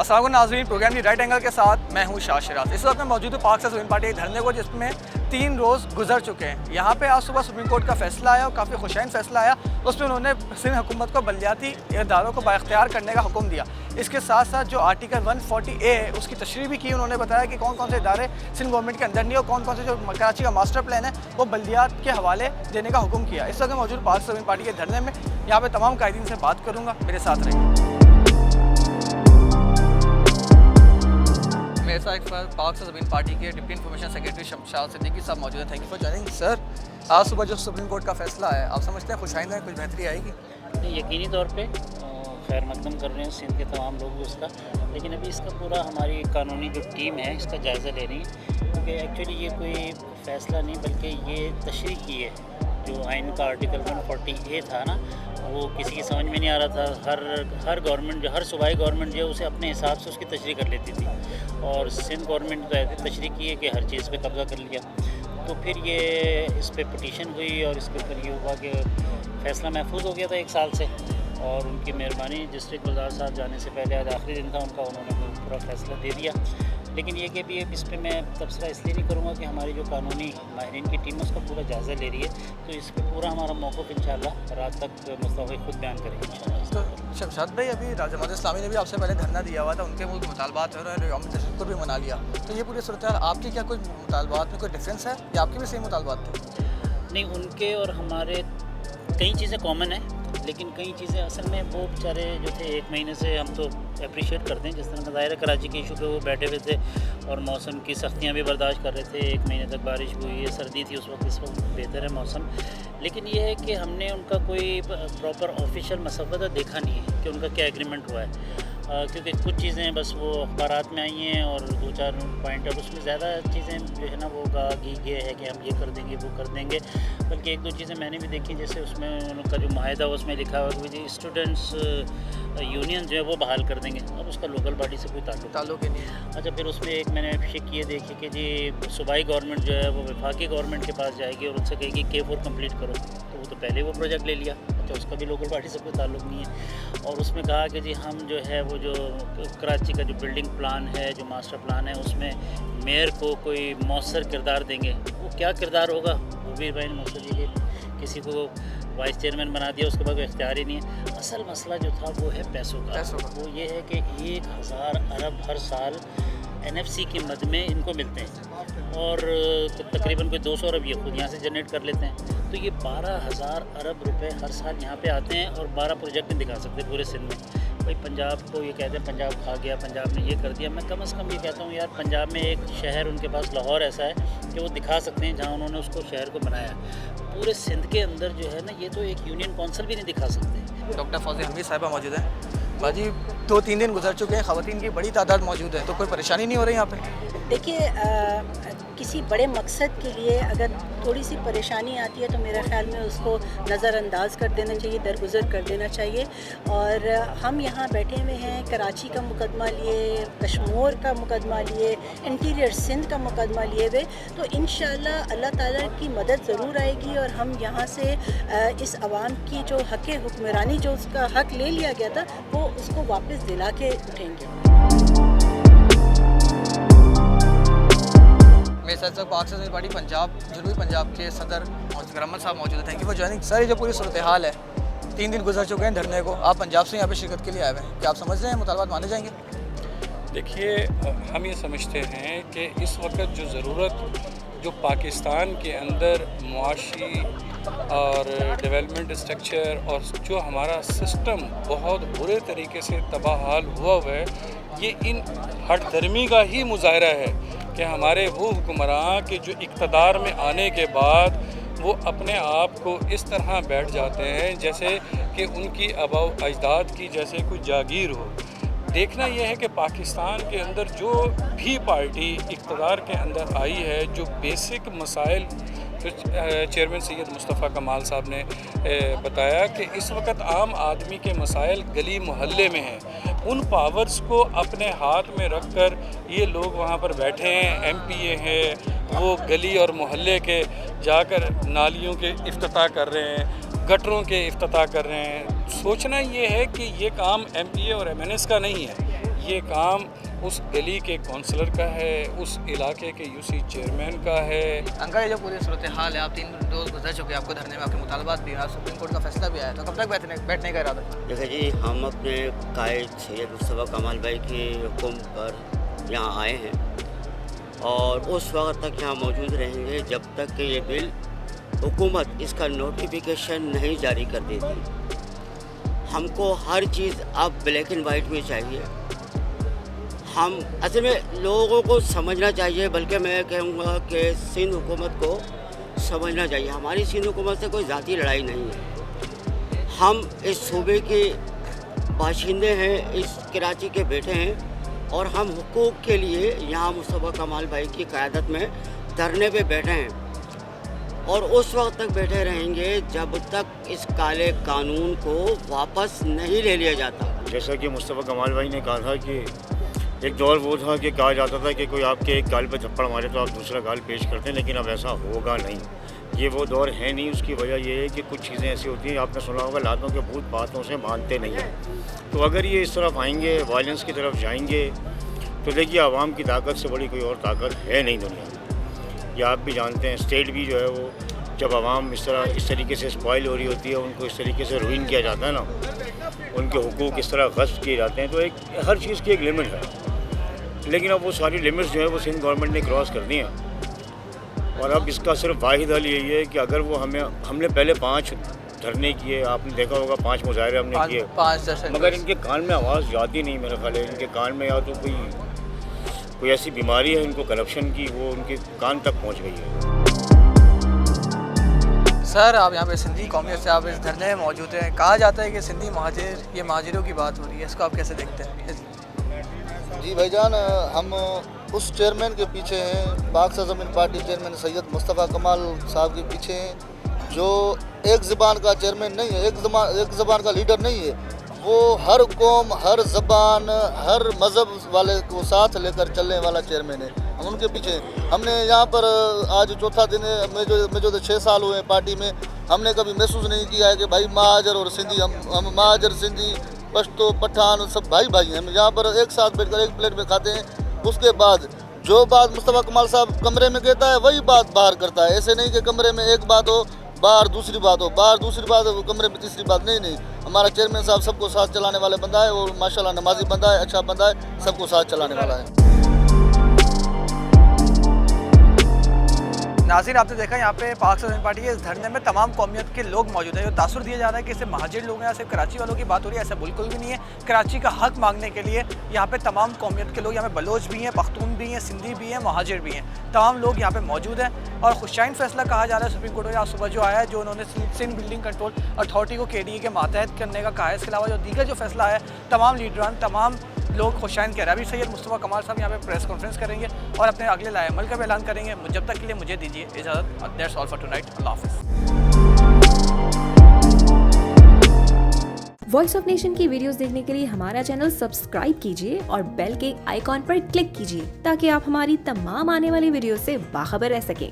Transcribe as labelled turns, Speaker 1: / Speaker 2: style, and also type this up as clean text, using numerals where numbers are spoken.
Speaker 1: अस्सलाम वालेकुम नाज़रीन, प्रोग्राम की राइट एंगल के साथ मैं हूँ शाह शराफ। इस वक्त मैं मौजूद हूँ पाक से सुप्रीम पार्टी के धरने को, जिसमें 3 रोज़ गुजर चुके हैं। यहाँ पे आज सुबह सुप्रीम कोर्ट का फैसला आया और काफ़ी खुशैन फैसला आया। उसमें उन्होंने सिंध हुकूमत को बलदियाती इदारों को बाइख्तियार करने का हुक्म दिया। इसके साथ साथ जो आर्टिकल 140A है उसकी तशरीह भी की। उन्होंने बताया कि कौन कौन से इदारे सिंध गवर्नमेंट के अंदर नहीं और कौन कौन से जो कराची का मास्टर प्लान है वो बल्दियात के हवाले देने का हुक्म किया। इस वक्त मैं मौजूद पाक से सुप्रीम पार्टी के धरने में, यहाँ पे तमाम कायदीन से बात करूँगा, मेरे साथ रहिए। मेरे साथ एक पाक से सुप्रीम पार्टी के deputy information secretary Shamshad Siddiqui साहब मौजूद हैं। Thank you for joining sir. आज सुबह जो सुप्रीम कोर्ट का फैसला है, आप समझते हैं खुशाइंद है, कुछ बेहतरी आएगी?
Speaker 2: यकीनी तौर पे खैर मकदम कर रहे हैं सिंध के तमाम लोग उसका, लेकिन अभी इसका पूरा हमारी कानूनी जो टीम है इसका जायज़ा ले रही है, क्योंकि एक्चुअली ये कोई फ़ैसला नहीं बल्कि ये तशरीह की है। जो आइन का आर्टिकल 140A था ना, वो किसी की समझ में नहीं आ रहा था। हर गवर्नमेंट जो हर सूबाई गवर्नमेंट जो है उसे अपने हिसाब से उसकी तशरीह कर लेती थी, और सिंध गवर्नमेंट तो ऐसी तशरीह की है कि हर चीज़ पे कब्ज़ा कर लिया। तो फिर ये इस पर पटिशन हुई और इसके ऊपर ये हुआ कि फ़ैसला महफूज हो गया था 1 साल से, और उनकी मेहरबानी डिस्ट्रिक्ट वज़ार साहब जाने से पहले आज आखिरी दिन था उनका, उन्होंने पूरा फ़ैसला दे दिया। लेकिन ये कि भी इस पर मैं तबसरा इसलिए नहीं करूँगा कि हमारी जो कानूनी माहिरीन की टीम है उसका पूरा जायज़ा ले रही है, तो इस पर पूरा हमारा मौक़िफ़ इंशाअल्लाह रात तक मुस्तफ़ी खुद बयान करेंगे इंशाअल्लाह।
Speaker 1: तो शमशाद भाई, अभी जमात इस्लामी ने भी आपसे पहले धरना दिया हुआ था, उनके वो मुतालबात है, उन्होंने यौम तशद्दुद को भी मना लिया। तो ये पूरी सूरत आपकी क्या कुछ मुतालबात में कोई डिफरेंस है या आपके भी सही मुतालबात थे?
Speaker 2: नहीं, उनके और हमारे कई चीज़ें कॉमन हैं, लेकिन कई चीज़ें असल में वो बेचारे जो थे 1 महीने से हम तो अप्रिशिएट करते हैं। जिस तरह का ज़ाहिर है कराची के इशू पे वो बैठे हुए थे और मौसम की सख्तियाँ भी बर्दाश्त कर रहे थे। 1 महीने तक बारिश हुई है, सर्दी थी उस वक्त, इस वक्त बेहतर है मौसम। लेकिन ये है कि हमने उनका कोई प्रॉपर ऑफिशियल मसवदा देखा नहीं है कि उनका क्या एग्रीमेंट हुआ है, क्योंकि कुछ चीज़ें बस वो अखबारात में आई हैं और 2-4 पॉइंट, और उसमें ज़्यादा चीज़ें जो है ना वो ये है कि हम ये कर देंगे वो कर देंगे। बल्कि 1-2 चीज़ें मैंने भी देखी, जैसे उसमें उनका जो माहिदा उसमें लिखा हुआ कि स्टूडेंट्स यूनियन जो है वो बहाल कर देंगे, और उसका लोकल बॉडी से कोई ताल्लुक ही नहीं है। अच्छा, फिर उसमें एक मैंने शिक ये देखी कि जी सूबाई गवर्नमेंट जो है वो वफाकी गवर्नमेंट के पास जाएगी और उनसे कहेगी K4 कंप्लीट करो, तो वो तो पहले वो प्रोजेक्ट ले लिया। अच्छा, उसका भी लोकल बॉडी से कोई ताल्लुक नहीं है। और उसमें कहा कि जी हम जो है वो जो कराची का जो बिल्डिंग प्लान है, जो मास्टर प्लान है, उसमें मेयर को कोई मौसर किरदार देंगे। वो क्या किरदार होगा वो भी भाई ने मौसर जी किसी को वाइस चेयरमैन बना दिया, उसके बाद कोई इख्तियार ही नहीं है। असल मसला जो था वो है पैसों का। वो ये है कि 1000 अरब हर साल NFC की मद में इनको मिलते हैं, और तकरीबन कोई 200 अरब ये खुद यहाँ से जनरेट कर लेते हैं। तो ये 12,000 अरब रुपए हर साल यहाँ पे आते हैं, और 12 प्रोजेक्ट नहीं दिखा सकते पूरे सिंध में। भाई पंजाब को ये कहते हैं पंजाब खा गया, पंजाब ने ये कर दिया। मैं कम से कम ये कहता हूँ यार, पंजाब में एक शहर उनके पास लाहौर ऐसा है कि वो दिखा सकते हैं जहाँ उन्होंने उसको शहर को बनाया। पूरे सिंध के अंदर जो है ना, ये तो एक यूनियन कौंसिल भी नहीं दिखा सकते।
Speaker 1: डॉक्टर फौजिया हमीद साहिबा मौजूद हैं। बाजी 2-3 दिन गुजर चुके हैं, ख़वातीन की बड़ी तादाद मौजूद है, तो कोई परेशानी नहीं हो रही यहाँ पे?
Speaker 3: देखिए, किसी बड़े मकसद के लिए अगर थोड़ी सी परेशानी आती है तो मेरे ख़्याल में उसको नज़रअंदाज कर देना चाहिए, दरगुजर कर देना चाहिए। और हम यहाँ बैठे हुए हैं, कराची का मुकदमा लिए, कश्मीर का मुकदमा लिए, इंटीरियर सिंध का मुकदमा लिए हुए, तो इंशाअल्लाह अल्लाह ताला की मदद ज़रूर आएगी, और हम यहाँ से इस आवाम की जो हक़ हुक्मरानी, जो उसका हक़ ले लिया गया था, वो उसको वापस दिला के उठेंगे।
Speaker 1: मेरे साथ पाक से सुप्रीम पार्टी पंजाब, जनूबी पंजाब के सदर गरमल साहब मौजूद हैं। Thank you for joining sir. ये जो पूरी सूरत हाल है, 3 दिन गुजर चुके हैं धरने को, आप पंजाब से यहाँ पे शिरकत के लिए आए हुए हैं, क्या आप समझ रहे हैं मुतालबात माने जाएंगे?
Speaker 4: देखिए, हम ये समझते हैं कि इस वक्त जो ज़रूरत जो पाकिस्तान के अंदर मुआशी और डेवलपमेंट स्ट्रक्चर और जो हमारा सिस्टम बहुत बुरे तरीके से तबाहाल हुआ है, ये इन हठधर्मी का ही मुजाहरा है कि हमारे वो हुक्मरान के जो इक़्तिदार में आने के बाद वो अपने आप को इस तरह बैठ जाते हैं जैसे कि उनकी आबाओ अजदाद की जैसे कोई जागीर हो। देखना यह है कि पाकिस्तान के अंदर जो भी पार्टी इक़्तिदार के अंदर आई है, जो बेसिक मसाइल तो चेयरमैन सैयद मुस्तफ़ा कमाल साहब ने बताया कि इस वक्त आम आदमी के मसाइल गली मोहल्ले में हैं। उन पावर्स को अपने हाथ में रख कर ये लोग वहाँ पर बैठे हैं, MPA हैं, वो गली और मोहल्ले के जाकर नालियों के इफ्तिताह कर रहे हैं, गटरों के इफ्तिताह कर रहे हैं। सोचना ये है कि ये काम MPA और MNS का नहीं है, یہ کام اس گلی کے کونسلر کا ہے، اس علاقے کے UC چیئرمین کا ہے۔
Speaker 1: انکل یہ جو پوری صورتحال ہے، آپ 3 روز گزر چکے ہیں، آپ کو دھرنے میں آپ کے مطالبات بھی ہیں، آج سپریم کورٹ کا فیصلہ بھی آیا، تو کب تک بیٹھنے کا ارادہ؟
Speaker 5: دیکھیں جی، ہم اپنے قائد سید مصطفیٰ کمال بھائی کی حکم پر یہاں آئے ہیں اور اس وقت تک یہاں موجود رہیں گے جب تک کہ یہ بل حکومت اس کا نوٹیفیکیشن نہیں جاری کر دیتی۔ ہم کو ہر چیز اب بلیک اینڈ وائٹ میں چاہیے۔ ہم اصل میں لوگوں کو سمجھنا چاہیے، بلکہ میں کہوں گا کہ سندھ حکومت کو سمجھنا چاہیے، ہماری سندھ حکومت سے کوئی ذاتی لڑائی نہیں ہے۔ ہم اس صوبے کے باشندے ہیں، اس کراچی کے بیٹے ہیں، اور ہم حقوق کے لیے یہاں مصطفیٰ کمال بھائی کی قیادت میں دھرنے پہ بیٹھے ہیں، اور اس وقت تک بیٹھے رہیں گے جب تک اس کالے قانون کو واپس نہیں لے لیا جاتا۔
Speaker 6: جیسا کہ مصطفیٰ کمال بھائی نے کہا تھا کہ ایک دور وہ تھا کہ کہا جاتا تھا کہ کوئی آپ کے ایک گال پہ تھپڑ مارے تو آپ دوسرا گال پیش کرتے ہیں، لیکن اب ایسا ہوگا نہیں، یہ وہ دور ہے نہیں۔ اس کی وجہ یہ ہے کہ کچھ چیزیں ایسی ہوتی ہیں، آپ نے سنا ہوگا لاتوں کے بھوت باتوں سے مانتے نہیں ہیں، تو اگر یہ اس طرف آئیں گے، وائلنس کی طرف جائیں گے، تو دیکھیے عوام کی طاقت سے بڑی کوئی اور طاقت ہے نہیں دنیا میں۔ یہ آپ بھی جانتے ہیں، اسٹیٹ بھی جو ہے وہ جب عوام اس طریقے سے اسپائل ہو رہی ہوتی ہے، ان کو اس طریقے سے روئن کیا جاتا ہے نا، ان کے حقوق اس طرح غصب کیے جاتے ہیں، تو ہر چیز کی ایک لمٹ ہے، لیکن اب وہ ساری لمٹس جو ہے وہ سندھ گورنمنٹ نے کراس کر دی ہیں، اور اب اس کا صرف واحد حل یہی ہے کہ اگر وہ ہم نے پہلے 5 دھرنے کیے، آپ نے دیکھا ہوگا 5 مظاہرے ہم نے کیے،
Speaker 1: 5 جیسے،
Speaker 6: مگر ان کے کان میں آواز جاتی نہیں، میرا خیال ہے ان کے کان میں یا تو کوئی ایسی بیماری ہے ان کو کرپشن کی، وہ ان کے کان تک پہنچ گئی ہے۔
Speaker 1: سر آپ یہاں پہ سندھی قومیت سے آپ اس دھرنے میں موجود ہیں، کہا جاتا ہے کہ سندھی مہاجر، یہ مہاجروں کی بات ہو رہی ہے، اس کو آپ کیسے دیکھتے ہیں؟
Speaker 7: جی بھائی جان، ہم اس چیئرمین کے پیچھے ہیں، پاک زمین پارٹی چیئرمین سید مصطفیٰ کمال صاحب کے پیچھے ہیں، جو ایک زبان کا چیئرمین نہیں ہے، ایک زبان کا لیڈر نہیں ہے، وہ ہر قوم، ہر زبان، ہر مذہب والے کو ساتھ لے کر چلنے والا چیئرمین ہے، ہم ان کے پیچھے ہیں۔ ہم نے یہاں پر آج چوتھا دن ہے، میں جو 6 سال ہوئے ہیں پارٹی میں، ہم نے کبھی محسوس نہیں کیا ہے کہ بھائی مہاجر اور سندھی، ہم مہاجر، سندھی، پشتو، پٹھان سب بھائی ہیں، ہم یہاں پر ایک ساتھ بیٹھ کر ایک پلیٹ میں کھاتے ہیں۔ اس کے بعد جو بات مصطفیٰ کمال صاحب کمرے میں کہتا ہے وہی بات باہر کرتا ہے، ایسے نہیں کہ کمرے میں ایک بات ہو، باہر دوسری بات ہو، باہر دوسری بات ہو، کمرے میں تیسری بات نہیں۔ ہمارا چیئرمین صاحب سب کو ساتھ چلانے والے بندہ ہے، اور ماشاءاللہ نمازی بندہ ہے، اچھا بندہ ہے، سب کو ساتھ چلانے والا ہے۔
Speaker 1: ناظرین آپ نے دیکھا یہاں پہ پاک زمین پارٹی کے اس دھرنے میں تمام قومیت کے لوگ موجود ہیں، جو تاثر دیا جا رہا ہے کہ صرف مہاجر لوگ ہیں، صرف کراچی والوں کی بات ہو رہی ہے، ایسا بالکل بھی نہیں ہے۔ کراچی کا حق مانگنے کے لیے یہاں پہ تمام قومیت کے لوگ، یہاں پہ بلوچ بھی ہیں، پختون بھی ہیں، سندھی بھی ہیں، مہاجر بھی ہیں، تمام لوگ یہاں پہ موجود ہیں، اور خوشائن فیصلہ کہا جا رہا ہے سپریم کورٹ کا آج صبح جو آیا ہے، جو انہوں نے سندھ بلڈنگ کنٹرول اتھارٹی کو KDA کے ماتحت کرنے کا کہا ہے۔ اس کے علاوہ جو دیگر جو فیصلہ ہے، تمام لیڈران، تمام لوگ خوشائن کہہ رہے ہیں۔ ابھی سید مصطفیٰ کمال صاحب یہاں پہ پریس کانفرنس کریں گے اور اپنے اگلے لائحہ عمل کا بھی اعلان کریں گے۔ جب تک کے لیے مجھے دیجیے اجازت۔ That's all for tonight. اللہ حافظ۔
Speaker 8: وائس آف نیشن کی ویڈیوز دیکھنے کے لیے ہمارا چینل سبسکرائب کیجیے اور بیل کے آئیکن پر کلک کیجیے تاکہ آپ ہماری تمام آنے والی ویڈیوز سے باخبر رہ سکیں۔